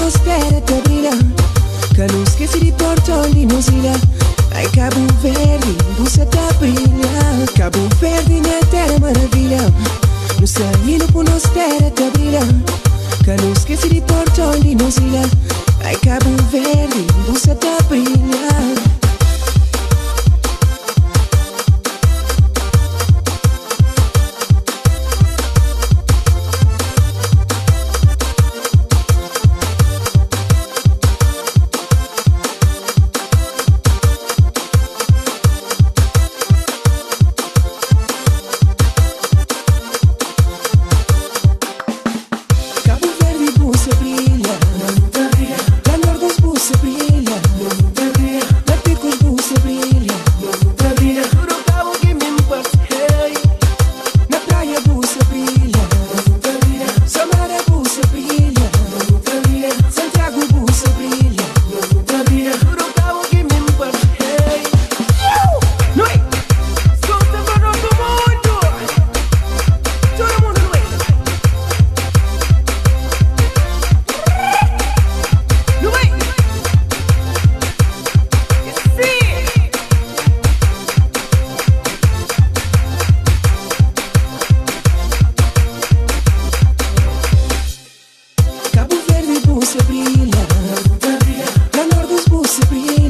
un'atmosfera che brilla, che luz che si riporta in Mozilla. Ai Cabo Verde, bussa da brilha, Cabo Verde na terra maravilha. No saíno por un'atmosfera che brilla, che luz che si riporta in Mozilla. Ai Cabo Verde, bussa da brilha. Bussa brilha, na nord dos bussa brilha.